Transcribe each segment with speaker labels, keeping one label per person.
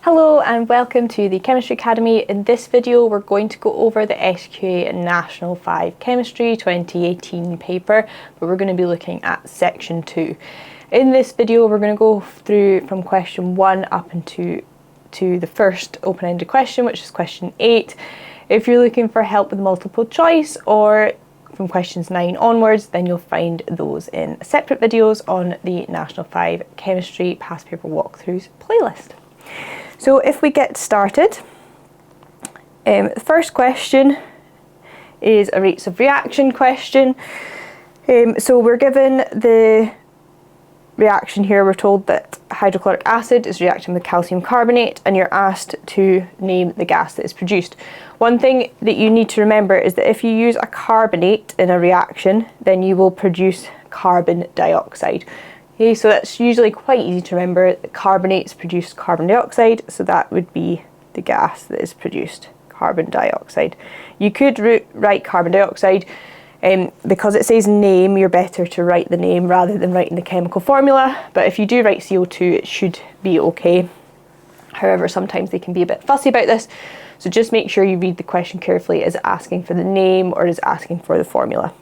Speaker 1: Hello and welcome to the Chemistry Academy. In this video we're going to go over the SQA National 5 Chemistry 2018 paper, but we're going to be looking at section 2. In this video we're going to go through from question 1 up into the first open-ended question, which is question 8. If you're looking for help with multiple choice or from questions 9 onwards, then you'll find those in separate videos on the National 5 Chemistry past paper walkthroughs playlist. So if we get started, the first question is a rates of reaction question. So we're given the reaction here. We're told that hydrochloric acid is reacting with calcium carbonate, and you're asked to name the gas that is produced. One thing that you need to remember is that if you use a carbonate in a reaction, then you will produce carbon dioxide. Okay, so that's usually quite easy to remember. The carbonates produce carbon dioxide, so that would be the gas that is produced, carbon dioxide. You could write carbon dioxide, because it says name, you're better to write the name rather than writing the chemical formula, but if you do write CO2 it should be okay. However, sometimes they can be a bit fussy about this, so just make sure you read the question carefully. Is it asking for the name or is it asking for the formula?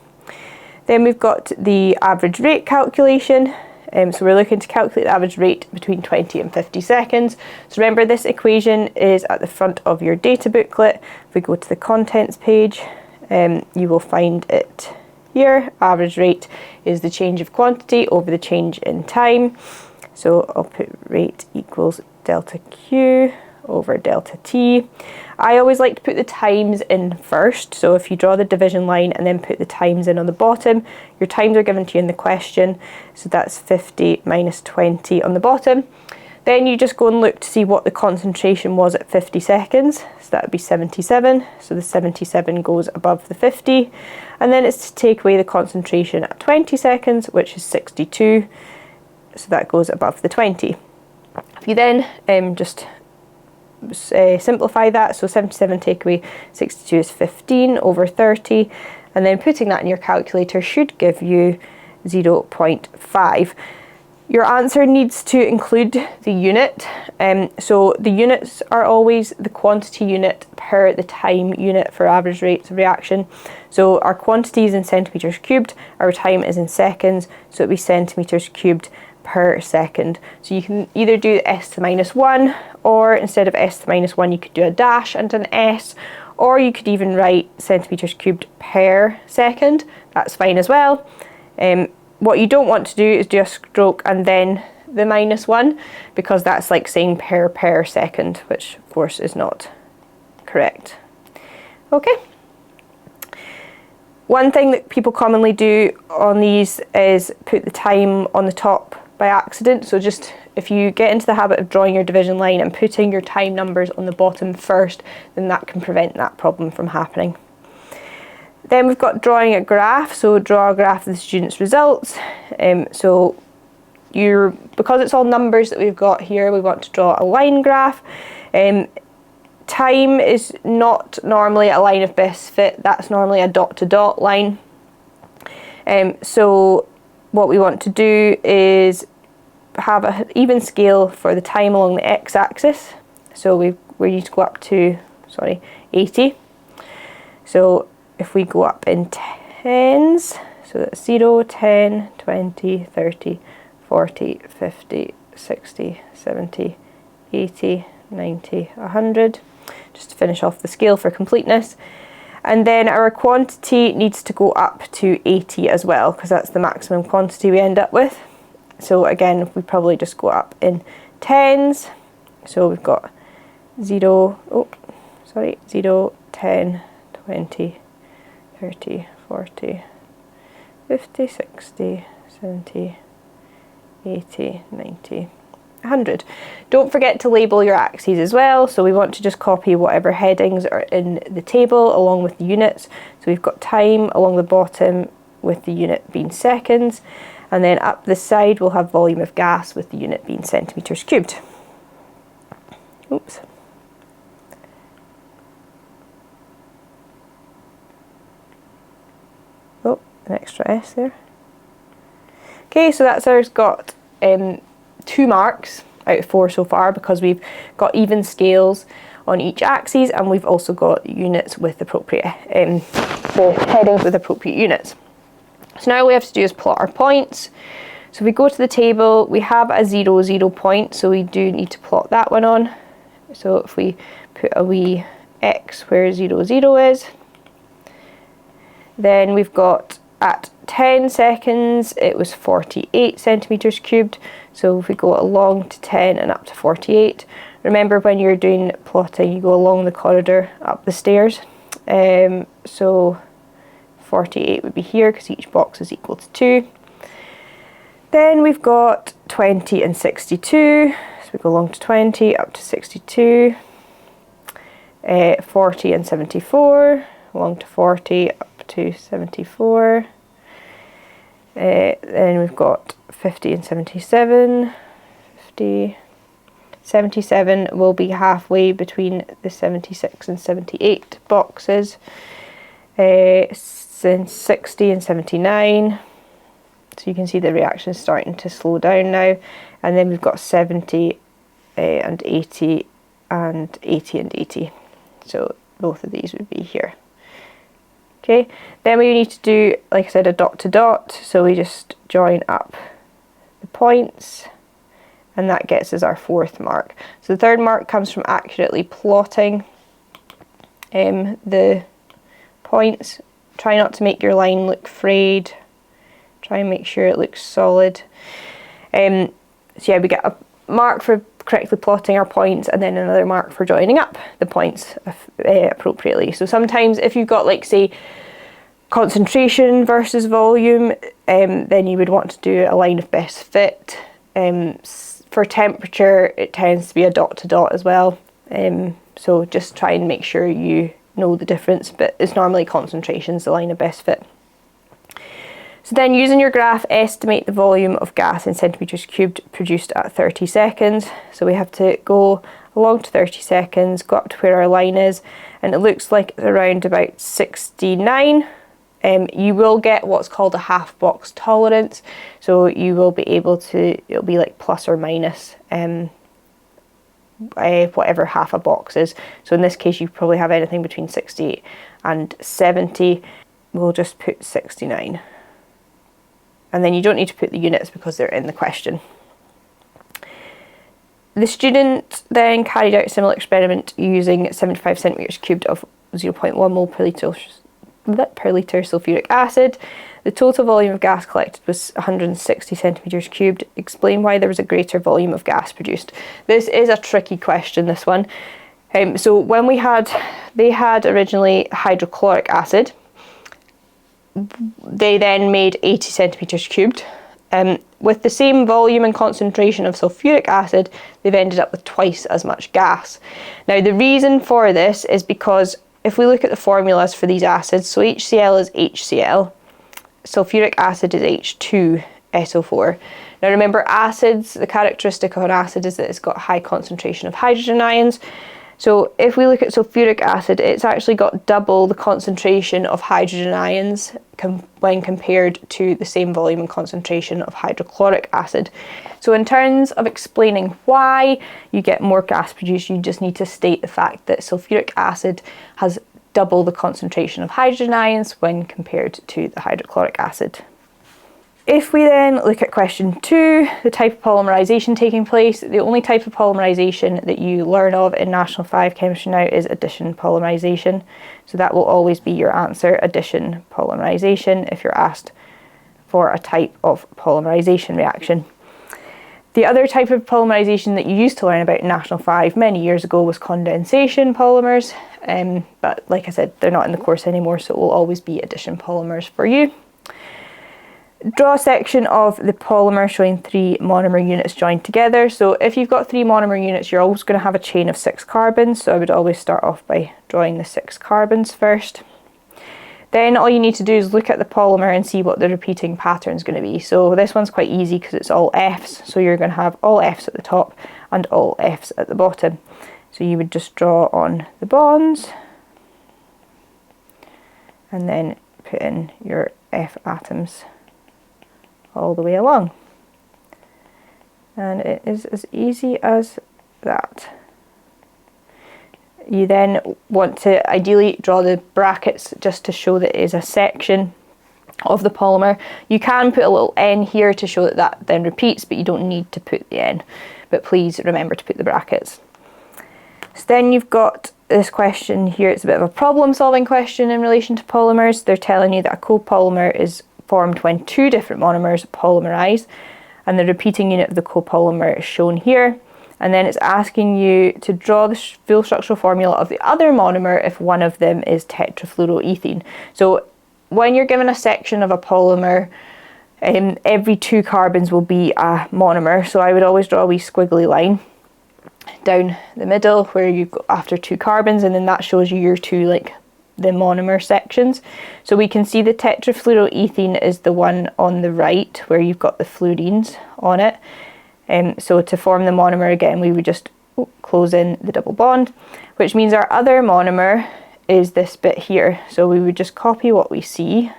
Speaker 1: Then we've got the average rate calculation. So we're looking to calculate the average rate between 20 and 50 seconds. So remember, this equation is at the front of your data booklet. If we go to the contents page, you will find it here. Average rate is the change of quantity over the change in time. So I'll put rate equals delta Q over delta T. I always like to put the times in first, so if you draw the division line and then put the times in on the bottom, your times are given to you in the question, so that's 50 minus 20 on the bottom. Then you just go and look to see what the concentration was at 50 seconds, so that would be 77, so the 77 goes above the 50, and then it's to take away the concentration at 20 seconds, which is 62, so that goes above the 20. If you then just simplify that, so 77 take away 62 is 15 over 30, and then putting that in your calculator should give you 0.5. Your answer needs to include the unit, so the units are always the quantity unit per the time unit for average rates of reaction. So our quantity is in centimetres cubed, our time is in seconds, so it'd be centimetres cubed per second. So you can either do s to the minus 1, or instead of s to the minus 1 you could do a dash and an s, or you could even write centimetres cubed per second. That's fine as well. What you don't want to do is do a stroke and then the minus 1, because that's like saying per second, which of course is not correct. Okay. One thing that people commonly do on these is put the time on the top by accident. So just if you get into the habit of drawing your division line and putting your time numbers on the bottom first, then that can prevent that problem from happening. Then we've got drawing a graph. So draw a graph of the student's results. So because it's all numbers that we've got here, we want to draw a line graph. Time is not normally a line of best fit, that's normally a dot to dot line. So what we want to do is have an even scale for the time along the x-axis. So we need to go up to 80. So if we go up in tens, so that's 0, 10, 20, 30, 40, 50, 60, 70, 80, 90, 100. Just to finish off the scale for completeness. And then our quantity needs to go up to 80 as well, because that's the maximum quantity we end up with. So again, we probably just go up in tens. So we've got 0, 10, 20, 30, 40, 50, 60, 70, 80, 90, 100. Don't forget to label your axes as well, so we want to just copy whatever headings are in the table along with the units. So we've got time along the bottom with the unit being seconds, and then up the side we'll have volume of gas with the unit being centimetres cubed. Oops. Oh, an extra S there. Okay, so that's ours got 2 marks. out of 4 so far, because we've got even scales on each axis, and we've also got units with appropriate, headings with appropriate units. So now all we have to do is plot our points. So if we go to the table, we have a 0, 0 point, so we do need to plot that one on. So if we put a wee X where 0, 0 is, then we've got at 10 seconds, it was 48 centimetres cubed. So if we go along to 10 and up to 48, remember when you're doing plotting, you go along the corridor, up the stairs. So 48 would be here because each box is equal to 2. Then we've got 20 and 62. So we go along to 20, up to 62. 40 and 74, along to 40, up to 74. Then we've got 50 and 77. 50, 77 will be halfway between the 76 and 78 boxes. Then 60 and 79. So you can see the reaction is starting to slow down now. And then we've got 70 and 80 and 80 and 80. So both of these would be here. Okay, then we need to do, like I said, a dot to dot. So we just join up the points, and that gets us our 4th mark. So the 3rd mark comes from accurately plotting the points. Try not to make your line look frayed. Try and make sure it looks solid. So yeah, we get a mark for correctly plotting our points, and then another mark for joining up the points appropriately. So sometimes if you've got, like, say, concentration versus volume, then you would want to do a line of best fit. For temperature, it tends to be a dot to dot as well. So just try and make sure you know the difference, but it's normally concentrations, the line of best fit. So then, using your graph, estimate the volume of gas in centimetres cubed produced at 30 seconds. So we have to go along to 30 seconds, go up to where our line is, and it looks like around about 69. You will get what's called a half box tolerance. So you will be able to, it'll be like plus or minus whatever half a box is. So in this case, you probably have anything between 68 and 70. We'll just put 69. And then you don't need to put the units because they're in the question. The student then carried out a similar experiment using 75 centimetres cubed of 0.1 mole per litre sulfuric acid. The total volume of gas collected was 160 centimetres cubed. Explain why there was a greater volume of gas produced. This is a tricky question, this one. So when they had originally hydrochloric acid. They then made 80 centimetres cubed. With the same volume and concentration of sulfuric acid, they've ended up with twice as much gas. Now, the reason for this is because if we look at the formulas for these acids, so HCl is HCl, sulfuric acid is H2SO4. Now remember, acids, the characteristic of an acid is that it's got a high concentration of hydrogen ions. So if we look at sulfuric acid, it's actually got double the concentration of hydrogen ions when compared to the same volume and concentration of hydrochloric acid. So in terms of explaining why you get more gas produced, you just need to state the fact that sulfuric acid has double the concentration of hydrogen ions when compared to the hydrochloric acid. If we then look at question 2, the type of polymerization taking place, the only type of polymerization that you learn of in National 5 Chemistry now is addition polymerization. So that will always be your answer, addition polymerization, if you're asked for a type of polymerization reaction. The other type of polymerization that you used to learn about in National 5 many years ago was condensation polymers, but like I said, they're not in the course anymore, so it will always be addition polymers for you. Draw a section of the polymer showing 3 monomer units joined together. So if you've got 3 monomer units, you're always going to have a chain of 6 carbons. So I would always start off by drawing the 6 carbons first. Then all you need to do is look at the polymer and see what the repeating pattern is going to be. So this one's quite easy because it's all Fs. So you're going to have all Fs at the top and all Fs at the bottom. So you would just draw on the bonds and then put in your F atoms all the way along. And it is as easy as that. You then want to ideally draw the brackets just to show that it is a section of the polymer. You can put a little N here to show that that then repeats, but you don't need to put the N. But please remember to put the brackets. So then you've got this question here. It's a bit of a problem-solving question in relation to polymers. They're telling you that a copolymer is formed when two different monomers polymerize, and the repeating unit of the copolymer is shown here. And then it's asking you to draw the full structural formula of the other monomer if one of them is tetrafluoroethene. So when you're given a section of a polymer, every 2 carbons will be a monomer. So I would always draw a wee squiggly line down the middle where you go after 2 carbons, and then that shows you your 2, like, the monomer sections. So we can see the tetrafluoroethene is the one on the right where you've got the fluorines on it. So to form the monomer again, we would just close in the double bond, which means our other monomer is this bit here. So we would just copy what we see,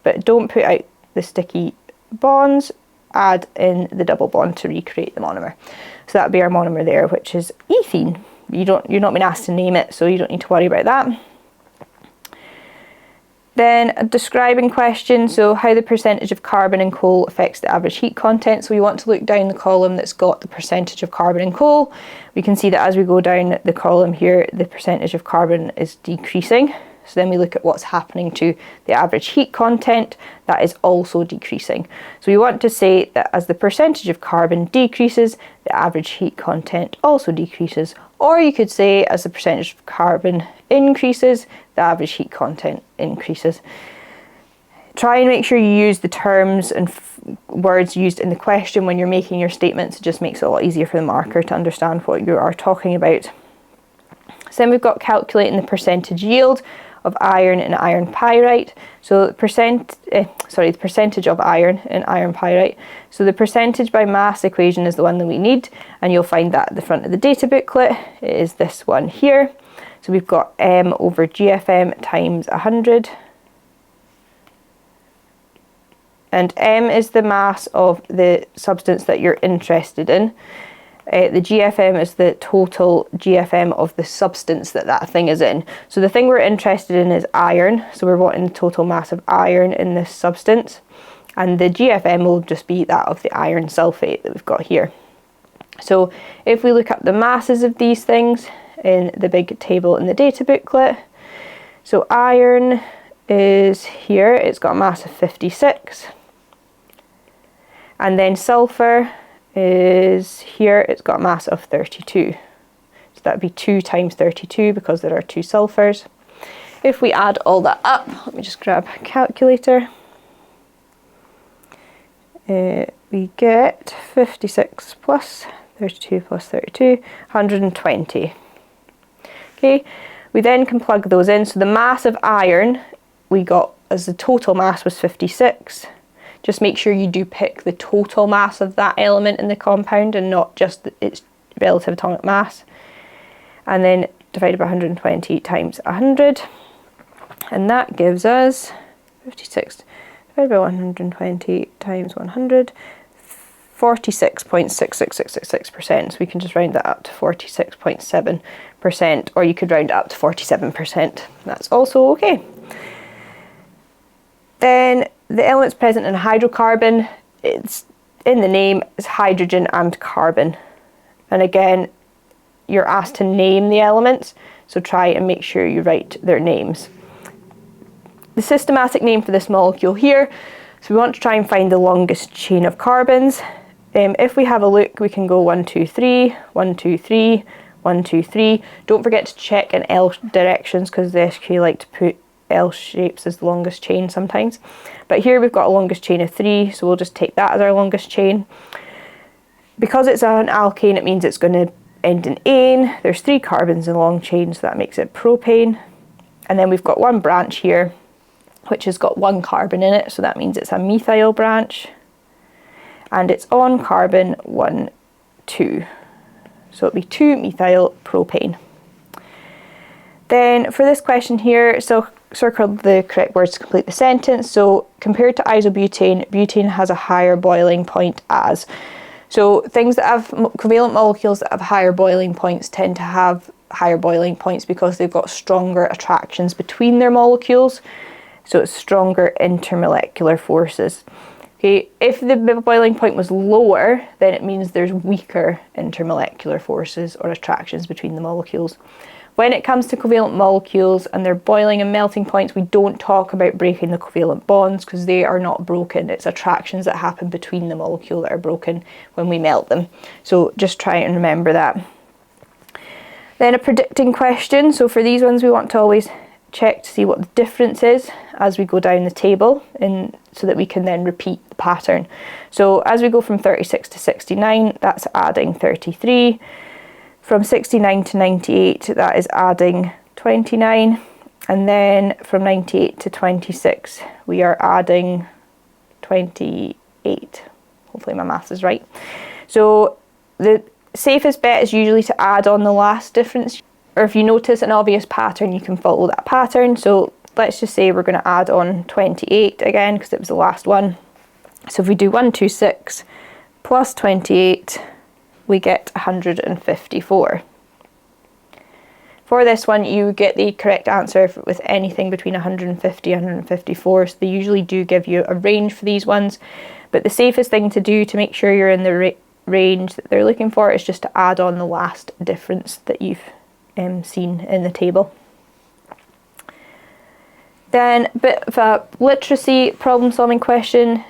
Speaker 1: but don't put out the sticky bonds, add in the double bond to recreate the monomer. So that would be our monomer there, which is ethene. You're not being asked to name it, so you don't need to worry about that. Then a describing question, so how the percentage of carbon in coal affects the average heat content. So we want to look down the column that's got the percentage of carbon in coal. We can see that as we go down the column here, the percentage of carbon is decreasing. So then we look at what's happening to the average heat content, that is also decreasing. So we want to say that as the percentage of carbon decreases, the average heat content also decreases. Or you could say as the percentage of carbon increases, the average heat content increases. Try and make sure you use the terms and words used in the question when you're making your statements. It just makes it a lot easier for the marker to understand what you are talking about. So then we've got calculating the percentage yield of iron in iron pyrite. So the percentage of iron in iron pyrite. So the percentage by mass equation is the one that we need, and you'll find that at the front of the data booklet. It is this one here. So we've got M over GFM times 100. And M is the mass of the substance that you're interested in. The GFM is the total GFM of the substance that thing is in. So the thing we're interested in is iron. So we're wanting the total mass of iron in this substance. And the GFM will just be that of the iron sulfate that we've got here. So if we look up the masses of these things in the big table in the data booklet. So iron is here. It's got a mass of 56. And then sulfur is here, it's got a mass of 32. So that would be 2 times 32 because there are 2 sulfurs. If we add all that up, let me just grab a calculator. We get 56 plus 32 plus 32, 120. Okay, we then can plug those in. So the mass of iron we got as the total mass was 56. Just make sure you do pick the total mass of that element in the compound and not just its relative atomic mass. And then divided by 120 times 100. And that gives us 56 divided by 120 times 100, 46.66666%. So we can just round that up to 46.7%, or you could round it up to 47%. That's also okay. Then the elements present in a hydrocarbon, it's in the name, is hydrogen and carbon. And again, you're asked to name the elements, so try and make sure you write their names. The systematic name for this molecule here, so we want to try and find the longest chain of carbons. If we have a look, we can go 1, 2, 3, 1, 2, 3, 1, 2, 3. Don't forget to check in L directions because the SQA like to put L shapes as the longest chain sometimes. But here we've got a longest chain of 3, so we'll just take that as our longest chain. Because it's an alkane, it means it's going to end in ane. There's 3 carbons in a long chain, so that makes it propane. And then we've got one branch here, which has got 1 carbon in it, so that means it's a methyl branch. And it's on carbon 1, 2. So it'll be 2-methyl propane. Then for this question here, so circle the correct words to complete the sentence. So compared to isobutane, butane has a higher boiling point as. So things that have covalent molecules that have higher boiling points tend to have higher boiling points because they've got stronger attractions between their molecules. So it's stronger intermolecular forces. Okay, if the boiling point was lower, then it means there's weaker intermolecular forces or attractions between the molecules. When it comes to covalent molecules and their boiling and melting points, we don't talk about breaking the covalent bonds because they are not broken. It's attractions that happen between the molecule that are broken when we melt them. So just try and remember that. Then a predicting question. So for these ones, we want to always check to see what the difference is as we go down the table, so that we can then repeat the pattern. So as we go from 36 to 69, that's adding 33. From 69 to 98, that is adding 29. And then from 98 to 26, we are adding 28. Hopefully my maths is right. So the safest bet is usually to add on the last difference. Or if you notice an obvious pattern, you can follow that pattern. So let's just say we're going to add on 28 again, because it was the last one. So if we do 126 plus 28, we get 154. For this one, you get the correct answer with anything between 150 and 154. So they usually do give you a range for these ones. But the safest thing to do to make sure you're in the range that they're looking for is just to add on the last difference that you've seen in the table. Then a bit of a literacy problem-solving question.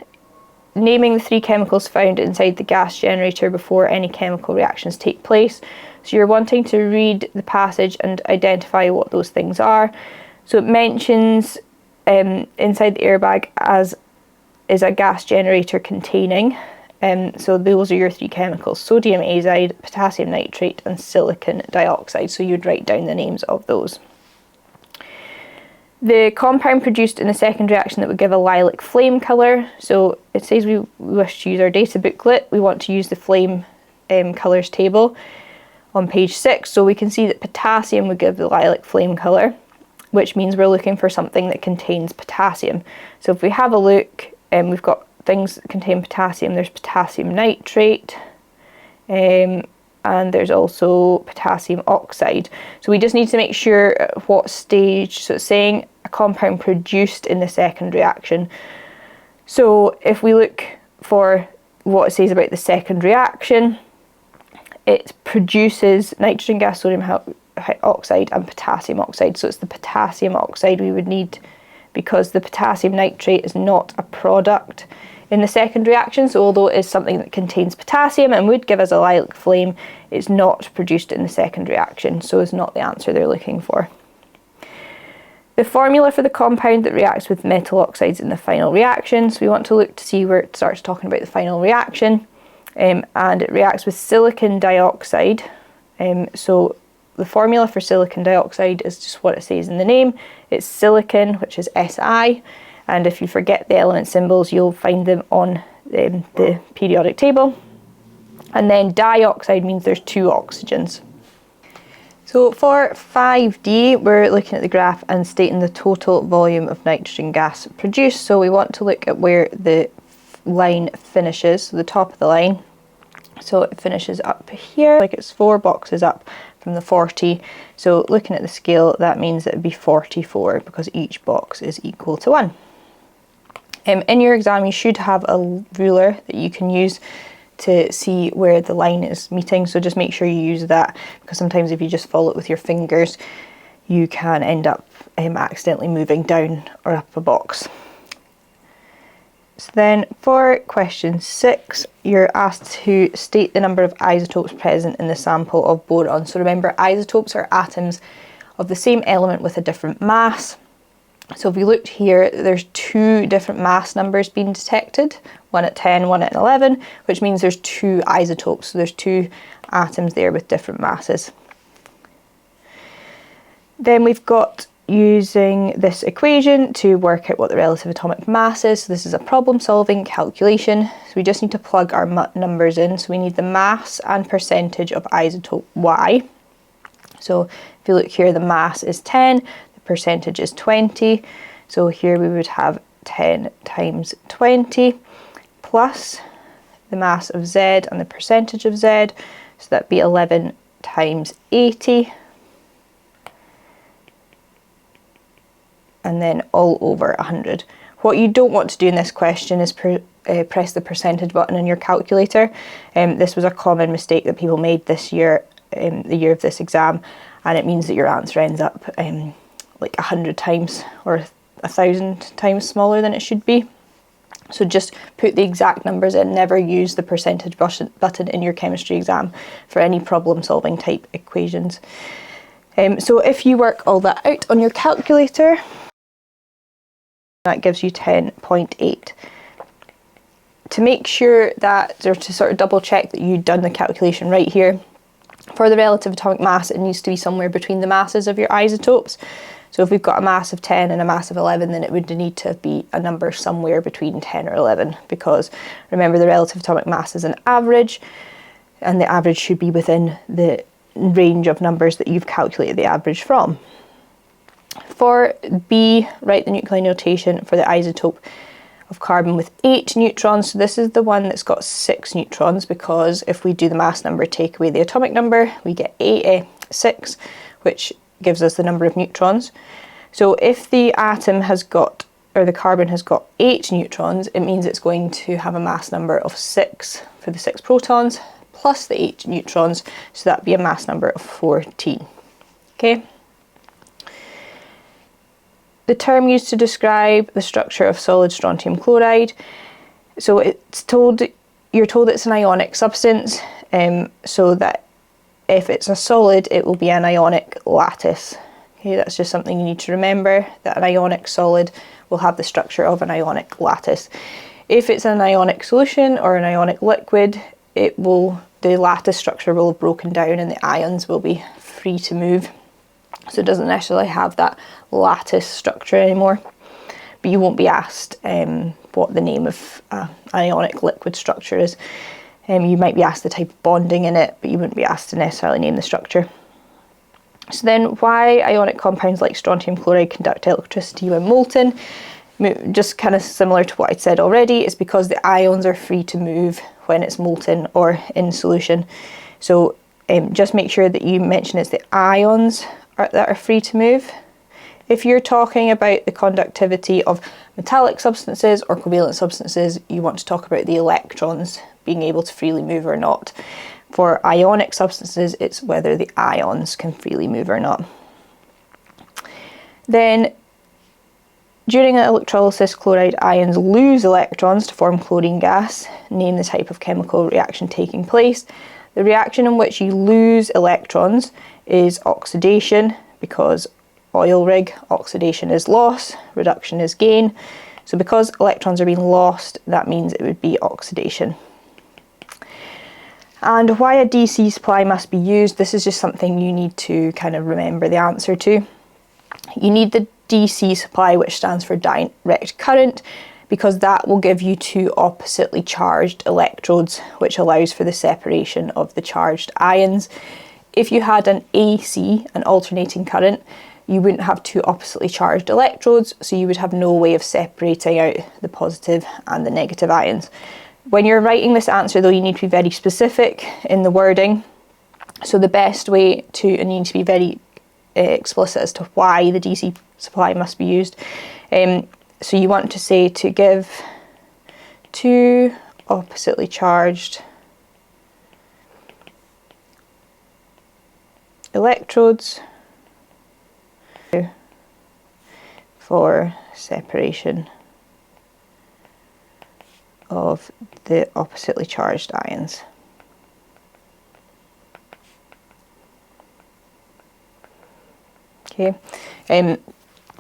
Speaker 1: Naming the 3 chemicals found inside the gas generator before any chemical reactions take place. So you're wanting to read the passage and identify what those things are. So it mentions inside the airbag as is a gas generator containing. So those are your 3 chemicals: sodium azide, potassium nitrate, and silicon dioxide. So you'd write down the names of those. The compound produced in the second reaction that would give a lilac flame colour. So it says we wish to use our data booklet. We want to use the flame colours table on page 6. So we can see that potassium would give the lilac flame colour, which means we're looking for something that contains potassium. So if we have a look, we've got things that contain potassium. There's potassium nitrate, and there's also potassium oxide. So we just need to make sure at what stage. So it's saying a compound produced in the second reaction. So if we look for what it says about the second reaction, it produces nitrogen gas, sodium oxide, and potassium oxide. So it's the potassium oxide we would need, because the potassium nitrate is not a product in the second reaction. So although it is something that contains potassium and would give us a lilac flame, it's not produced in the second reaction, so it's not the answer they're looking for. The formula for the compound that reacts with metal oxides in the final reaction. So we want to look to see where it starts talking about the final reaction, and it reacts with silicon dioxide. So the formula for silicon dioxide is just what it says in the name. It's silicon, which is Si, and if you forget the element symbols, you'll find them on the periodic table. And then dioxide means there's 2 oxygens. So for 5D, we're looking at the graph and stating the total volume of nitrogen gas produced. So we want to look at where the line finishes, so the top of the line. So it finishes up here, like it's 4 boxes up from the 40. So looking at the scale, that means it would be 44 because each box is equal to 1. In your exam, you should have a ruler that you can use to see where the line is meeting, so just make sure you use that, because sometimes if you just follow it with your fingers, you can end up accidentally moving down or up a box. So then for question 6, you're asked to state the number of isotopes present in the sample of boron. So remember, isotopes are atoms of the same element with a different mass. So if we looked here, there's 2 different mass numbers being detected, one at 10, one at 11, which means there's 2 isotopes. So there's 2 atoms there with different masses. Then we've got using this equation to work out what the relative atomic mass is. So this is a problem-solving calculation. So we just need to plug our numbers in. So we need the mass and percentage of isotope Y. So if you look here, the mass is 10, the percentage is 20. So here we would have 10 times 20 plus the mass of Z and the percentage of Z. So that'd be 11 times 80. And then all over 100. What you don't want to do in this question is press the percentage button in your calculator. This was a common mistake that people made this year, the year of this exam, and it means that your answer ends up like 100 times or 1,000 times smaller than it should be. So just put the exact numbers in, never use the percentage button in your chemistry exam for any problem solving type equations. So if you work all that out on your calculator, that gives you 10.8. To make sure that, or to sort of double check that you've done the calculation right here, for the relative atomic mass, it needs to be somewhere between the masses of your isotopes. So if we've got a mass of 10 and a mass of 11, then it would need to be a number somewhere between 10 or 11, because remember the relative atomic mass is an average, and the average should be within the range of numbers that you've calculated the average from. For B, write the nuclei notation for the isotope of carbon with 8 neutrons. So this is the one that's got 6 neutrons, because if we do the mass number, take away the atomic number, we get 6, which gives us the number of neutrons. So if the atom has got, or the carbon has got 8 neutrons, it means it's going to have a mass number of 6 for the 6 protons, plus the 8 neutrons, so that'd be a mass number of 14. Okay. The term used to describe the structure of solid strontium chloride. So you're told it's an ionic substance, so that if it's a solid, it will be an ionic lattice. Okay, that's just something you need to remember, that an ionic solid will have the structure of an ionic lattice. If it's an ionic solution or an ionic liquid, the lattice structure will have broken down and the ions will be free to move. So it doesn't necessarily have that lattice structure anymore. But you won't be asked what the name of an ionic liquid structure is. You might be asked the type of bonding in it, but you wouldn't be asked to necessarily name the structure. So then, why ionic compounds like strontium chloride conduct electricity when molten? Just kind of similar to what I said already, is because the ions are free to move when it's molten or in solution. So just make sure that you mention it's the ions that are free to move. If you're talking about the conductivity of metallic substances or covalent substances, you want to talk about the electrons being able to freely move or not. For ionic substances, it's whether the ions can freely move or not. Then, during electrolysis, chloride ions lose electrons to form chlorine gas. Name the type of chemical reaction taking place. The reaction in which you lose electrons is oxidation, because oil rig, oxidation is loss, reduction is gain. So because electrons are being lost, that means it would be oxidation. And why a DC supply must be used, this is just something you need to kind of remember the answer to. You need the DC supply, which stands for direct current, because that will give you 2 oppositely charged electrodes, which allows for the separation of the charged ions. If you had an AC, an alternating current, you wouldn't have 2 oppositely charged electrodes, so you would have no way of separating out the positive and the negative ions. When you're writing this answer though, you need to be very specific in the wording. So the best way to, and you need to be very explicit as to why the DC supply must be used. So you want to say to give 2 oppositely charged electrodes for separation of the oppositely charged ions. Okay,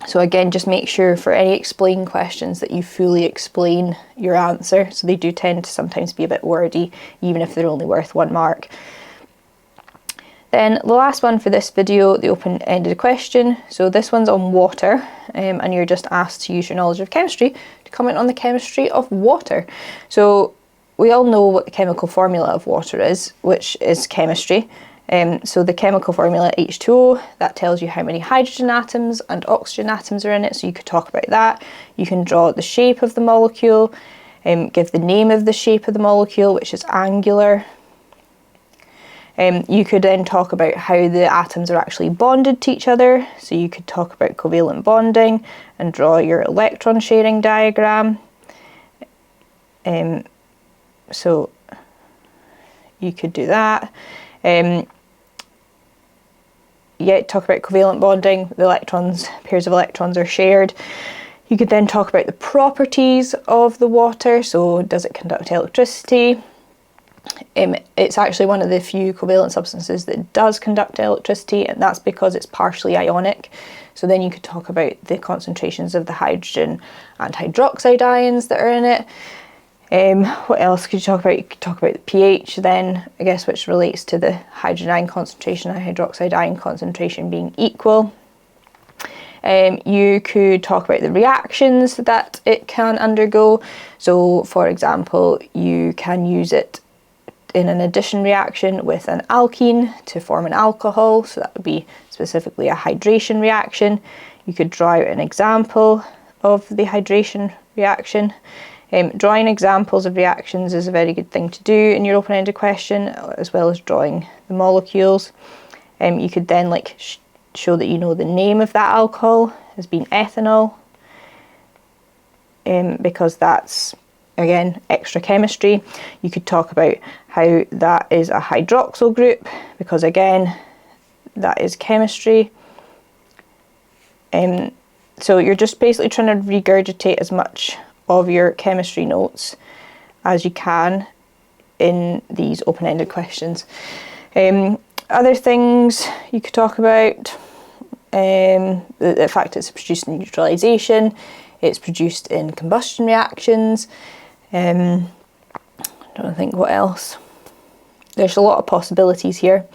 Speaker 1: so again, just make sure for any explain questions that you fully explain your answer. So they do tend to sometimes be a bit wordy, even if they're only worth 1 mark. Then the last one for this video, the open-ended question. So this one's on water, and you're just asked to use your knowledge of chemistry to comment on the chemistry of water. So we all know what the chemical formula of water is, which is chemistry. So the chemical formula H2O, that tells you how many hydrogen atoms and oxygen atoms are in it, so you could talk about that. You can draw the shape of the molecule. give the name of the shape of the molecule, which is angular. You could then talk about how the atoms are actually bonded to each other. So you could talk about covalent bonding and draw your electron sharing diagram. So you could do that. Yeah, talk about covalent bonding. The electrons, pairs of electrons are shared. You could then talk about the properties of the water. So does it conduct electricity? It's actually one of the few covalent substances that does conduct electricity, and that's because it's partially ionic. So then you could talk about the concentrations of the hydrogen and hydroxide ions that are in it. What else could you talk about? You could talk about the pH then, I guess, which relates to the hydrogen ion concentration and hydroxide ion concentration being equal. You could talk about the reactions that it can undergo. So, for example, you can use it in an addition reaction with an alkene to form an alcohol. So that would be specifically a hydration reaction. You could draw out an example of the hydration reaction. Drawing examples of reactions is a very good thing to do in your open-ended question, as well as drawing the molecules. You could then show that you know the name of that alcohol as being ethanol, because that's, again, extra chemistry. You could talk about how that is a hydroxyl group, because again, that is chemistry. So you're just basically trying to regurgitate as much of your chemistry notes as you can in these open-ended questions. Other things you could talk about, the fact it's produced in neutralization, it's produced in combustion reactions. I don't think what else. There's a lot of possibilities here.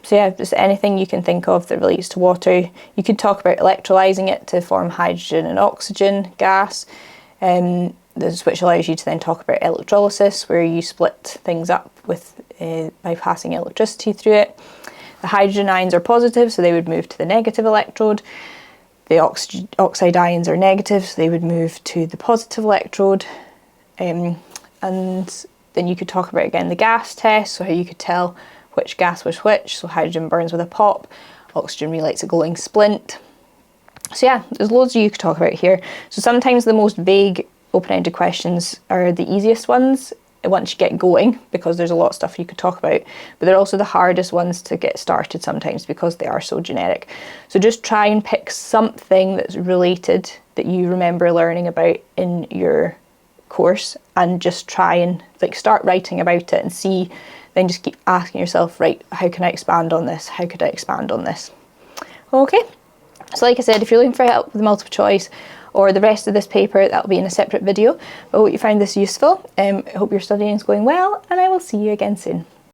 Speaker 1: So yeah, just anything you can think of that relates to water. You could talk about electrolyzing it to form hydrogen and oxygen gas, which allows you to then talk about electrolysis, where you split things up with by passing electricity through it. The hydrogen ions are positive, so they would move to the negative electrode. The oxide ions are negative, so they would move to the positive electrode. And then you could talk about, again, the gas test, so how you could tell which gas was which. So hydrogen burns with a pop, oxygen relights a glowing splint. So yeah, there's loads you could talk about here. So sometimes the most vague open-ended questions are the easiest ones once you get going, because there's a lot of stuff you could talk about, but they're also the hardest ones to get started sometimes because they are so generic. So just try and pick something that's related that you remember learning about in your course, and just try and start writing about it and see. Then just keep asking yourself, right, how can I expand on this? How could I expand on this? Okay, so like I said, if you're looking for help with the multiple choice or the rest of this paper, that'll be in a separate video. I hope you find this useful. I hope your studying is going well, and I will see you again soon.